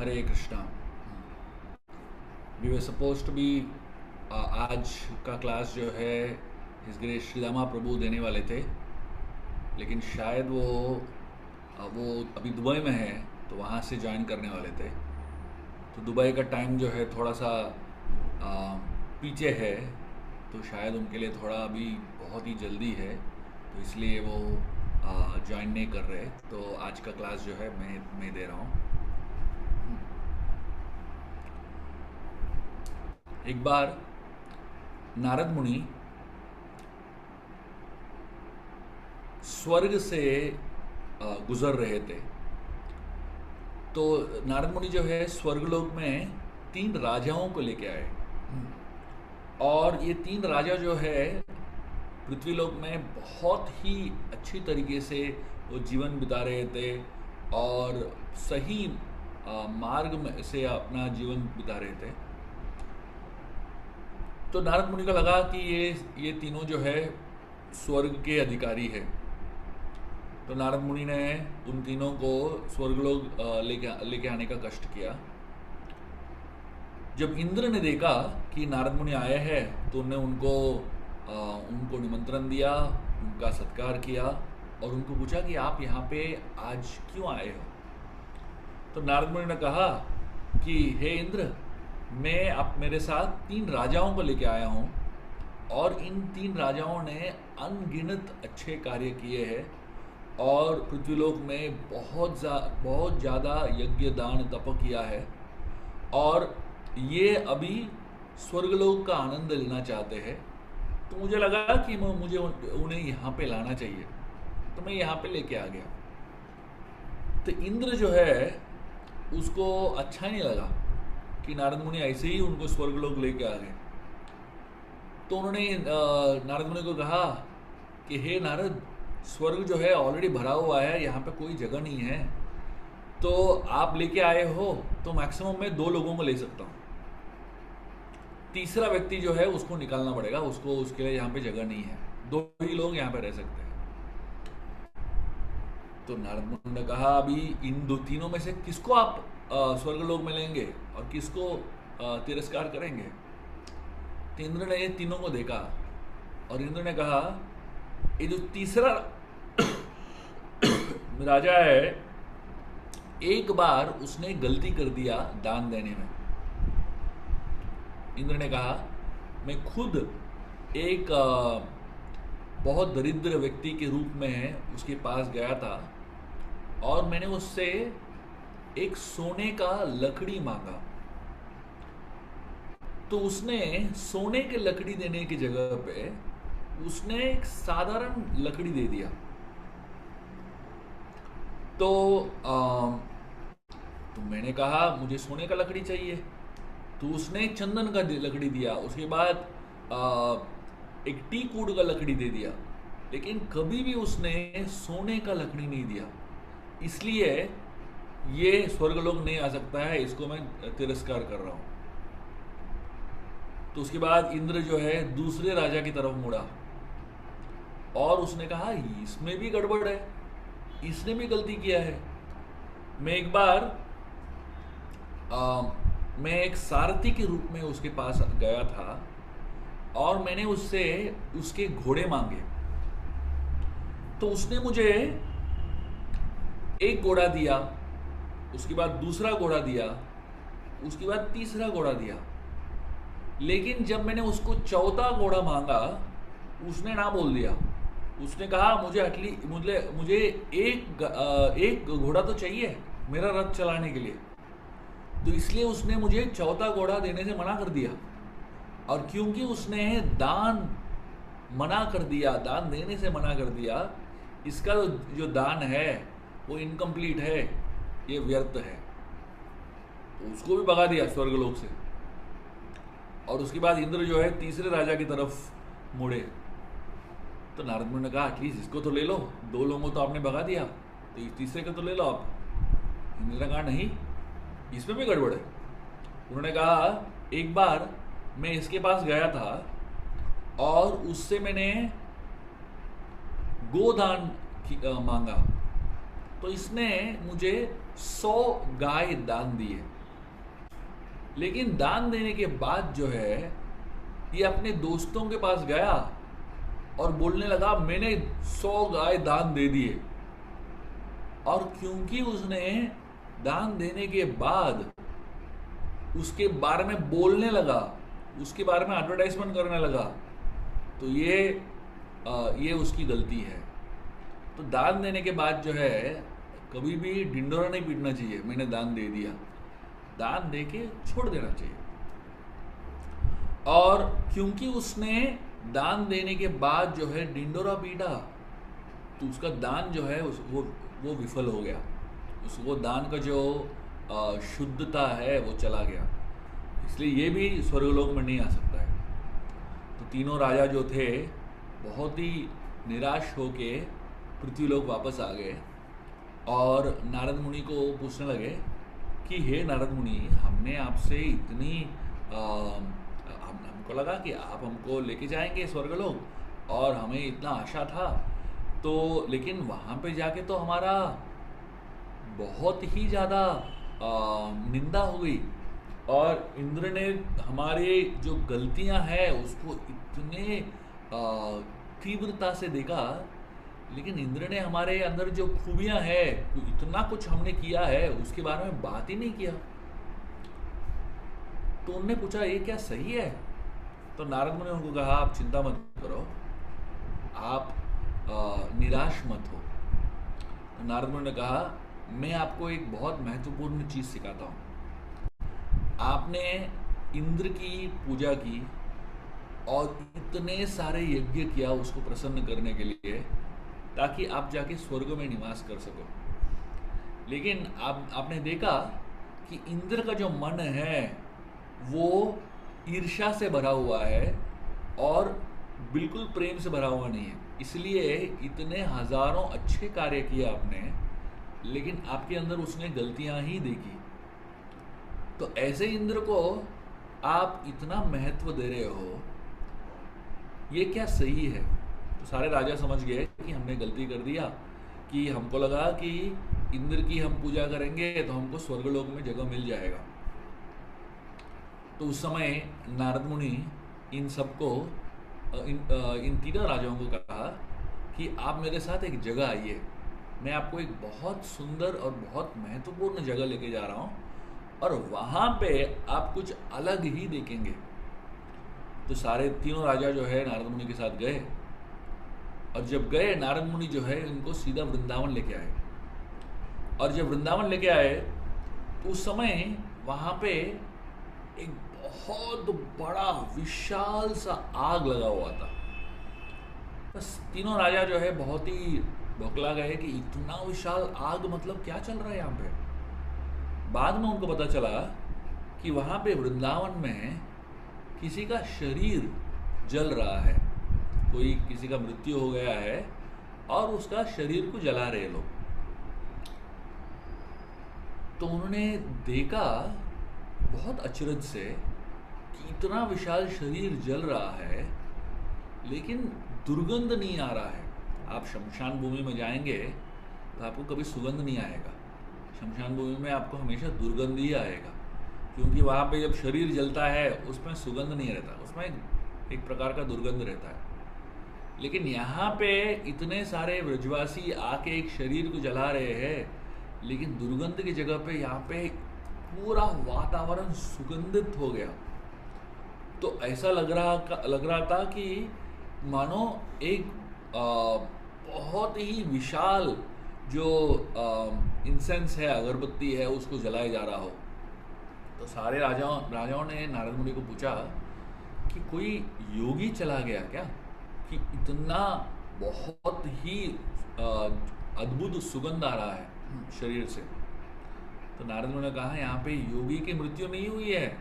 Hare Krishna. We were suppose to be आज का class जो है इस ग्रेट श्री रामा प्रभु देने वाले थे, लेकिन शायद वो अभी दुबई में है तो वहाँ से ज्वाइन करने वाले थे। तो दुबई का टाइम जो है थोड़ा सा पीछे है, तो शायद उनके लिए थोड़ा अभी बहुत ही जल्दी है, तो इसलिए वो ज्वाइन नहीं कर रहे। तो आज का क्लास जो है मैं दे रहा हूँ। एक बार नारद मुनि स्वर्ग से गुजर रहे थे। तो नारद मुनि जो है स्वर्गलोक में 3 राजाओं को लेके आए, और ये 3 राजा जो है पृथ्वीलोक में बहुत ही अच्छी तरीके से वो जीवन बिता रहे थे और सही मार्ग में से अपना जीवन बिता रहे थे। तो नारद मुनि को लगा कि ये तीनों जो है स्वर्ग के अधिकारी है। तो नारद मुनि ने उन तीनों को स्वर्गलोक लेके आने का कष्ट किया। जब इंद्र ने देखा कि नारद मुनि आए हैं तो उन्होंने उनको निमंत्रण दिया, उनका सत्कार किया और उनको पूछा कि आप यहाँ पे आज क्यों आए हो। तो नारद मुनि ने कहा कि हे इंद्र, मैं अब मेरे साथ 3 राजाओं को लेके आया हूँ और इन 3 राजाओं ने अनगिनत अच्छे कार्य किए हैं और पृथ्वीलोक में बहुत ज़्यादा यज्ञ दान तप किया है, और ये अभी स्वर्गलोक का आनंद लेना चाहते हैं। तो मुझे लगा कि मुझे उन्हें यहाँ पे लाना चाहिए, तो मैं यहाँ पे लेके आ गया। तो इंद्र जो है उसको अच्छा नहीं लगा कि नारद मुनि ऐसे ही उनको स्वर्गलोक लेके आ गए। तो उन्होंने नारद मुनि को कहा कि हे नारद, स्वर्ग जो है ऑलरेडी भरा हुआ है, यहाँ पे कोई जगह नहीं है, तो आप लेके आए हो तो मैक्सिमम मैं 2 लोगों को ले सकता हूँ, तीसरा व्यक्ति जो है उसको निकालना पड़ेगा, उसके लिए यहाँ पे जगह नहीं है, 2 ही लोग यहाँ पे रह सकते हैं। तो नारद मुनि ने कहा अभी इन तीनों में से किसको आप स्वर्गलोक में लेंगे और किसको तिरस्कार करेंगे। तो इंद्र ने ये तीनों को देखा और इंद्र ने कहा ये जो तीसरा राजा है, एक बार उसने गलती कर दिया दान देने में। इंद्र ने कहा मैं खुद एक बहुत दरिद्र व्यक्ति के रूप में उसके पास गया था और मैंने उससे एक सोने का लकड़ी मांगा, तो उसने सोने के लकड़ी देने की जगह पे उसने एक साधारण लकड़ी दे दिया। तो मैंने कहा मुझे सोने का लकड़ी चाहिए, तो उसने चंदन का लकड़ी दिया, उसके बाद एक टीक वुड का लकड़ी दे दिया, लेकिन कभी भी उसने सोने का लकड़ी नहीं दिया। इसलिए ये स्वर्गलोक नहीं आ सकता है, इसको मैं तिरस्कार कर रहा हूं। तो उसके बाद इंद्र जो है दूसरे राजा की तरफ मुड़ा और उसने कहा इसमें भी गड़बड़ है, इसने भी गलती किया है। मैं एक बार मैं एक सारथी के रूप में उसके पास गया था और मैंने उससे उसके घोड़े मांगे, तो उसने मुझे एक घोड़ा दिया, उसके बाद दूसरा घोड़ा दिया, उसके बाद तीसरा घोड़ा दिया, लेकिन जब मैंने उसको चौथा घोड़ा मांगा उसने ना बोल दिया। उसने कहा मुझे एक घोड़ा तो चाहिए मेरा रथ चलाने के लिए, तो इसलिए उसने मुझे चौथा घोड़ा देने से मना कर दिया। और क्योंकि उसने दान देने से मना कर दिया, इसका जो दान है वो इनकम्प्लीट है, ये व्यर्थ है, तो उसको भी भगा दिया स्वर्गलोक से। और उसके बाद इंद्र जो है तीसरे राजा की तरफ मुड़े। तो नारद मुनि ने कहा एटलीस्ट इसको तो ले लो, 2 लोगों को तो आपने भगा दिया, तो तीसरे को तो ले लो आप। इंद्र ने कहा नहीं, इसमें भी गड़बड़ है। उन्होंने कहा एक बार मैं इसके पास गया था और उससे मैंने गोदान मांगा, तो इसने मुझे 100 गाय दान दी है। लेकिन दान देने के बाद जो है ये अपने दोस्तों के पास गया और बोलने लगा मैंने 100 गाय दान दे दिए। और क्योंकि उसने दान देने के बाद उसके बारे में बोलने लगा, उसके बारे में एडवर्टाइजमेंट करने लगा, तो ये उसकी गलती है। तो दान देने के बाद जो है कभी भी ढिंडोरा नहीं पीटना चाहिए, मैंने दान दे दिया। दान दे के छोड़ देना चाहिए। और क्योंकि उसने दान देने के बाद जो है ढिंडोरा पीटा, तो उसका दान जो है वो विफल हो गया। वो दान का जो शुद्धता है वो चला गया। इसलिए ये भी स्वर्गलोक में नहीं आ सकता है। तो तीनों राजा जो थे बहुत ही निराश होके पृथ्वीलोक वापस आ गए और नारद मुनि को पूछने लगे कि हे नारद मुनि, हमने आपसे इतनी हमको लगा कि आप हमको लेके जाएंगे स्वर्गलोक और हमें इतना आशा था, तो लेकिन वहाँ पे जाके तो हमारा बहुत ही ज़्यादा निंदा हो गई और इंद्र ने हमारे जो गलतियां हैं उसको इतने तीव्रता से देखा, लेकिन इंद्र ने हमारे अंदर जो खूबियां हैं, इतना कुछ हमने किया है, उसके बारे में बात ही नहीं किया। तो उनने पूछा ये क्या सही है? तो नारद मुनि ने उनको कहा आप चिंता मत करो, आप निराश मत हो। तो नारद मुनि ने कहा मैं आपको एक बहुत महत्वपूर्ण चीज़ सिखाता हूँ। आपने इंद्र की पूजा की और इतने सारे यज्ञ किया उसको प्रसन्न करने के लिए, ताकि आप जाके स्वर्ग में निवास कर सको। लेकिन आपने देखा कि इंद्र का जो मन है वो ईर्ष्या से भरा हुआ है और बिल्कुल प्रेम से भरा हुआ नहीं है। इसलिए इतने हजारों अच्छे कार्य किए आपने, लेकिन आपके अंदर उसने गलतियां ही देखी। तो ऐसे इंद्र को आप इतना महत्व दे रहे हो, ये क्या सही है? तो सारे राजा समझ गए कि हमने गलती कर दिया, कि हमको लगा कि इंद्र की हम पूजा करेंगे तो हमको स्वर्गलोक में जगह मिल जाएगा। तो उस समय नारद मुनि इन सबको इन तीनों राजाओं को कहा कि आप मेरे साथ एक जगह आइए, मैं आपको एक बहुत सुंदर और बहुत महत्वपूर्ण जगह लेके जा रहा हूँ और वहाँ पे आप कुछ अलग ही देखेंगे। तो सारे तीनों राजा जो है नारद मुनि के साथ गए और जब गए नारद मुनि जो है इनको सीधा वृंदावन लेके आए। और जब वृंदावन लेके आए तो उस समय वहाँ पे एक बहुत बड़ा विशाल सा आग लगा हुआ था। बस तीनों राजा जो है बहुत ही बौखला गए कि इतना विशाल आग, मतलब क्या चल रहा है यहाँ पे। बाद में उनको पता चला कि वहाँ पे वृंदावन में किसी का शरीर जल रहा है, कोई किसी का मृत्यु हो गया है और उसका शरीर को जला रहे लोग। तो उन्होंने देखा बहुत अचरज से कि इतना विशाल शरीर जल रहा है लेकिन दुर्गंध नहीं आ रहा है। आप शमशान भूमि में जाएंगे तो आपको कभी सुगंध नहीं आएगा, शमशान भूमि में आपको हमेशा दुर्गंध ही आएगा, क्योंकि वहाँ पे जब शरीर जलता है उसमें सुगंध नहीं रहता, उसमें एक प्रकार का दुर्गंध रहता है। लेकिन यहाँ पे इतने सारे ब्रजवासी आके एक शरीर को जला रहे हैं, लेकिन दुर्गंध की जगह पे यहाँ पे पूरा वातावरण सुगंधित हो गया। तो ऐसा लग रहा था कि मानो एक बहुत ही विशाल जो इंसेंस है, अगरबत्ती है, उसको जलाया जा रहा हो। तो सारे राजाओं ने नारद मुनि को पूछा कि कोई योगी चला गया क्या, कि इतना बहुत ही अद्भुत सुगंध आ रहा है शरीर से। तो नारद मुनि ने कहा यहाँ पे योगी की मृत्यु नहीं हुई है,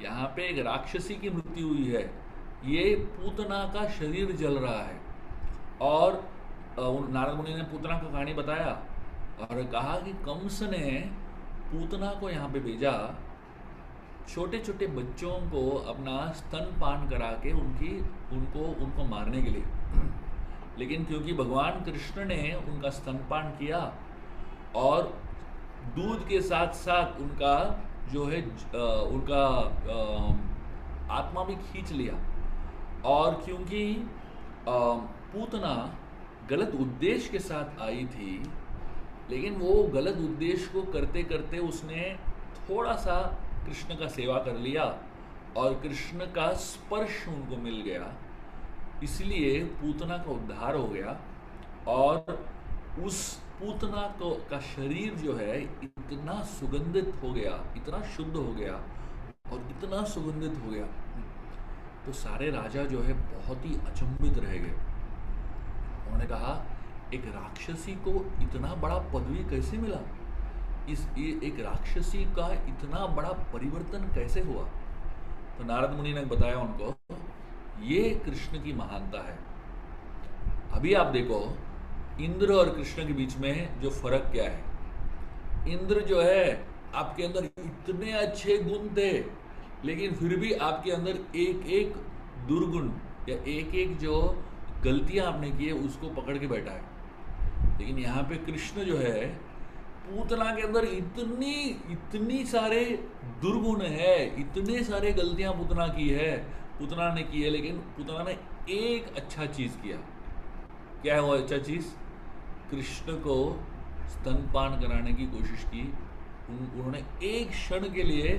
यहाँ पे एक राक्षसी की मृत्यु हुई है, ये पूतना का शरीर जल रहा है। और नारद मुनि ने पूतना का कहानी बताया और कहा कि कंस ने पूतना को यहाँ पे भेजा छोटे छोटे बच्चों को अपना स्तनपान करा के उनको मारने के लिए। लेकिन क्योंकि भगवान कृष्ण ने उनका स्तनपान किया और दूध के साथ साथ उनका जो है उनका आत्मा भी खींच लिया। और क्योंकि पूतना गलत उद्देश्य के साथ आई थी, लेकिन वो गलत उद्देश्य को करते करते उसने थोड़ा सा कृष्ण का सेवा कर लिया और कृष्ण का स्पर्श उनको मिल गया, इसलिए पूतना का उद्धार हो गया। और उस पूतना को का शरीर जो है इतना सुगंधित हो गया, इतना शुद्ध हो गया और इतना सुगंधित हो गया, तो सारे राजा जो है बहुत ही अचंभित रह गए। उन्होंने कहा एक राक्षसी को इतना बड़ा पदवी कैसे मिला, एक राक्षसी का इतना बड़ा परिवर्तन कैसे हुआ। तो नारद मुनि ने बताया उनको, ये कृष्ण की महानता है। अभी आप देखो इंद्र और कृष्ण के बीच में जो फर्क क्या है। इंद्र जो है आपके अंदर इतने अच्छे गुण थे, लेकिन फिर भी आपके अंदर एक एक दुर्गुण या एक एक जो गलतियां आपने की है उसको पकड़ के बैठा है। लेकिन यहाँ पे कृष्ण जो है, पूतना के अंदर इतनी सारे दुर्गुण है, इतने सारे गलतियां पूतना ने की है, लेकिन पूतना ने एक अच्छा चीज किया। क्या है वो अच्छा चीज? कृष्ण को स्तनपान कराने की कोशिश की। उन्होंने एक क्षण के लिए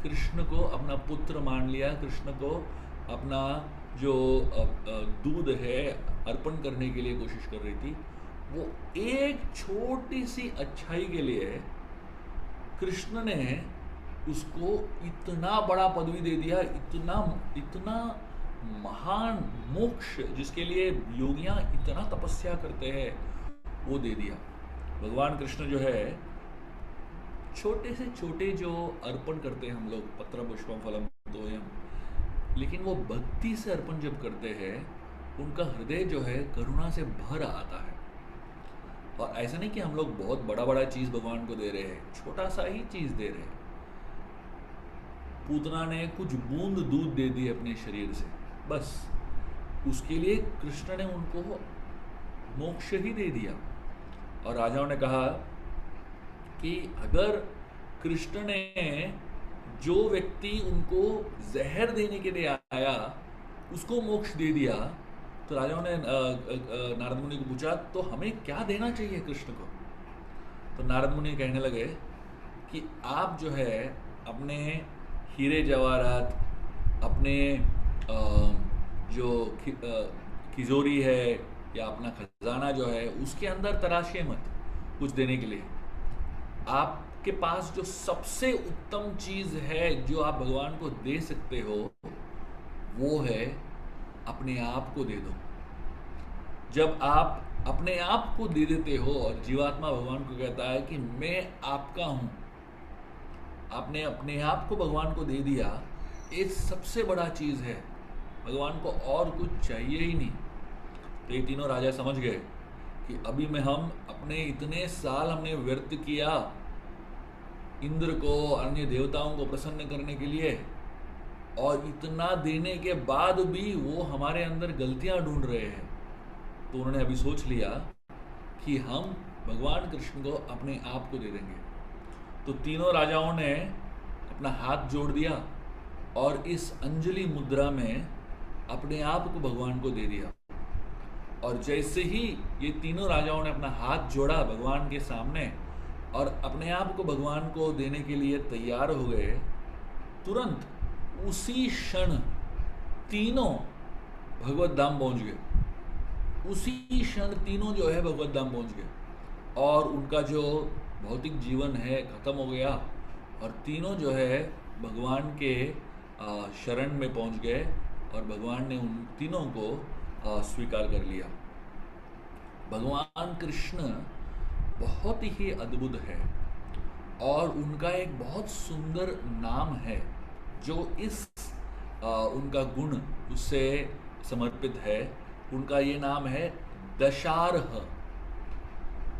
कृष्ण को अपना पुत्र मान लिया, कृष्ण को अपना जो दूध है अर्पण करने के लिए कोशिश कर रही थी। वो एक छोटी सी अच्छाई के लिए कृष्ण ने उसको इतना बड़ा पदवी दे दिया, इतना महान मोक्ष जिसके लिए योगियां इतना तपस्या करते हैं वो दे दिया। भगवान कृष्ण जो है छोटे से छोटे जो अर्पण करते हैं हम लोग, पत्र पुष्पम फलम तोयम, लेकिन वो भक्ति से अर्पण जब करते हैं उनका हृदय जो है करुणा से भर आता है। और ऐसा नहीं कि हम लोग बहुत बड़ा बड़ा चीज भगवान को दे रहे हैं, छोटा सा ही चीज दे रहे हैं। पूतना ने कुछ बूंद दूध दे दी अपने शरीर से, बस उसके लिए कृष्ण ने उनको मोक्ष ही दे दिया। और राजाओं ने कहा कि अगर कृष्ण ने जो व्यक्ति उनको जहर देने के लिए आया उसको मोक्ष दे दिया, तो राजाओं ने नारद मुनि को पूछा तो हमें क्या देना चाहिए कृष्ण को। तो नारद मुनि कहने लगे कि आप जो है अपने हीरे जवाहरात, अपने जो तिजोरी है या अपना खजाना जो है उसके अंदर तराशिए मत कुछ देने के लिए। आपके पास जो सबसे उत्तम चीज है जो आप भगवान को दे सकते हो वो है अपने आप को दे दो। जब आप अपने आप को दे देते हो और जीवात्मा भगवान को कहता है कि मैं आपका हूं, आपने अपने आप को भगवान को दे दिया, ये सबसे बड़ा चीज है। भगवान को और कुछ चाहिए ही नहीं। तो ये तीनों राजा समझ गए कि अभी में हम अपने इतने साल हमने व्यर्थ किया इंद्र को, अन्य देवताओं को प्रसन्न करने के लिए, और इतना देने के बाद भी वो हमारे अंदर गलतियां ढूंढ रहे हैं। तो उन्होंने अभी सोच लिया कि हम भगवान कृष्ण को अपने आप को दे देंगे। तो तीनों राजाओं ने अपना हाथ जोड़ दिया और इस अंजलि मुद्रा में अपने आप को भगवान को दे दिया। और जैसे ही ये तीनों राजाओं ने अपना हाथ जोड़ा भगवान के सामने और अपने आप को भगवान को देने के लिए तैयार हो गए, तुरंत उसी क्षण तीनों भगवत धाम पहुंच गए। उसी क्षण तीनों जो है भगवत धाम पहुंच गए और उनका जो भौतिक जीवन है खत्म हो गया और तीनों जो है भगवान के शरण में पहुंच गए और भगवान ने उन तीनों को स्वीकार कर लिया। भगवान कृष्ण बहुत ही अद्भुत है और उनका एक बहुत सुंदर नाम है जो इस उनका गुण उससे समर्पित है। उनका ये नाम है दशार्ह।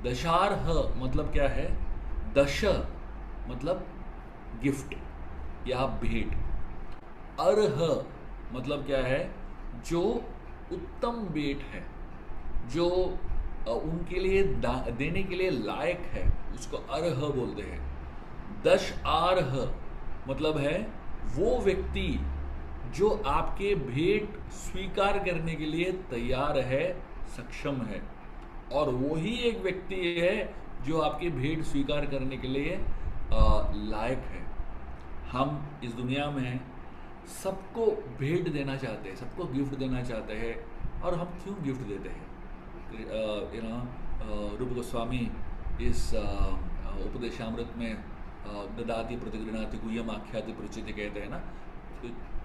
दशार्ह मतलब क्या है? दश मतलब गिफ्ट या भेंट, अर्ह मतलब क्या है? जो उत्तम भेंट है, जो उनके लिए देने के लिए लायक है, उसको अर्ह बोलते हैं। दश आर्ह मतलब है वो व्यक्ति जो आपके भेंट स्वीकार करने के लिए तैयार है, सक्षम है, और वो ही एक व्यक्ति है जो आपके भेंट स्वीकार करने के लिए लायक है। हम इस दुनिया में सबको भेंट देना चाहते हैं, सबको गिफ्ट देना चाहते हैं। और हम क्यों गिफ्ट देते हैं? रूप गोस्वामी इस उपदेशामृत में ददाति प्रतिगृणाति गुह्यम आख्याति प्रचिति कहते हैं ना,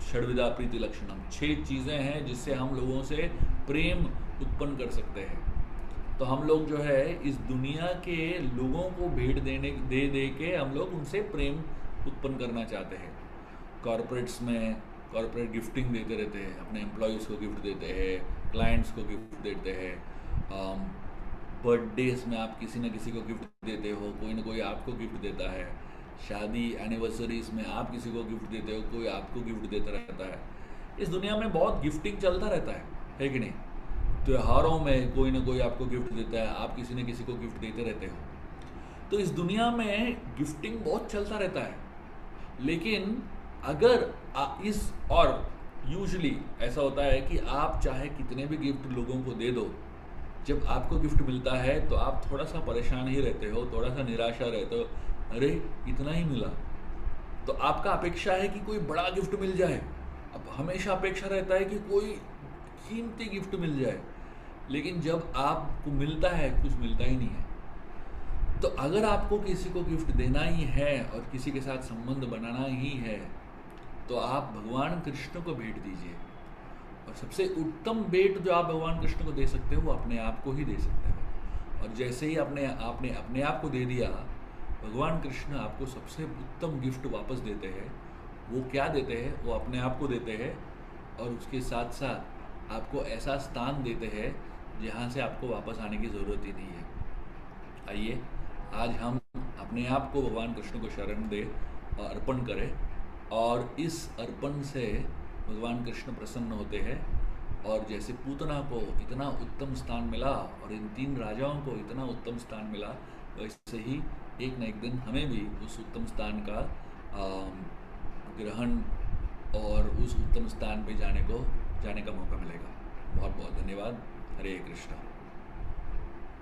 षड्विधा प्रीति लक्षणम, 6 चीज़ें हैं जिससे हम लोगों से प्रेम उत्पन्न कर सकते हैं। तो हम लोग जो है इस दुनिया के लोगों को भेंट दे के हम लोग उनसे प्रेम उत्पन्न करना चाहते हैं। कॉरपोरेट्स में कॉरपोरेट गिफ्टिंग देते रहते हैं, अपने एम्प्लॉयज़ को गिफ्ट देते हैं, क्लाइंट्स को गिफ्ट देते हैं। बर्थडेज में आप किसी न किसी को गिफ्ट देते हो, कोई ना कोई आपको गिफ्ट देता है। शादी एनिवर्सरीज में आप किसी को गिफ्ट देते हो, कोई आपको गिफ्ट देता रहता है। इस दुनिया में बहुत गिफ्टिंग चलता रहता है कि नहीं? त्योहारों में कोई ना कोई आपको गिफ्ट देता है, आप किसी न किसी को गिफ्ट देते रहते हो। तो इस दुनिया में गिफ्टिंग बहुत चलता रहता है। लेकिन अगर और यूजुअली ऐसा होता है कि आप चाहे कितने भी गिफ्ट लोगों को दे दो, जब आपको गिफ्ट मिलता है तो आप थोड़ा सा परेशान ही रहते हो, थोड़ा सा निराशा रहते हो, अरे इतना ही मिला। तो आपका अपेक्षा है कि कोई बड़ा गिफ्ट मिल जाए, अब हमेशा अपेक्षा रहता है कि कोई कीमती गिफ्ट मिल जाए। लेकिन जब आपको मिलता है, कुछ मिलता ही नहीं है। तो अगर आपको किसी को गिफ्ट देना ही है और किसी के साथ संबंध बनाना ही है, तो आप भगवान कृष्ण को भेंट दीजिए। और सबसे उत्तम भेंट जो आप भगवान कृष्ण को दे सकते हो वो अपने आप को ही दे सकते हो। और जैसे ही आपने अपने आप को दे दिया, भगवान कृष्ण आपको सबसे उत्तम गिफ्ट वापस देते हैं। वो क्या देते हैं? वो अपने आप को देते हैं, और उसके साथ साथ आपको ऐसा स्थान देते हैं जहाँ से आपको वापस आने की ज़रूरत ही नहीं है। आइए आज हम अपने आप को भगवान कृष्ण को शरण दें और अर्पण करें, और इस अर्पण से भगवान कृष्ण प्रसन्न होते हैं। और जैसे पूतना को इतना उत्तम स्थान मिला और इन 3 राजाओं को इतना उत्तम स्थान मिला, वैसे ही एक न एक दिन हमें भी उस उत्तम स्थान का ग्रहण और उस उत्तम स्थान पे जाने का मौका मिलेगा। बहुत बहुत धन्यवाद। हरे कृष्णा।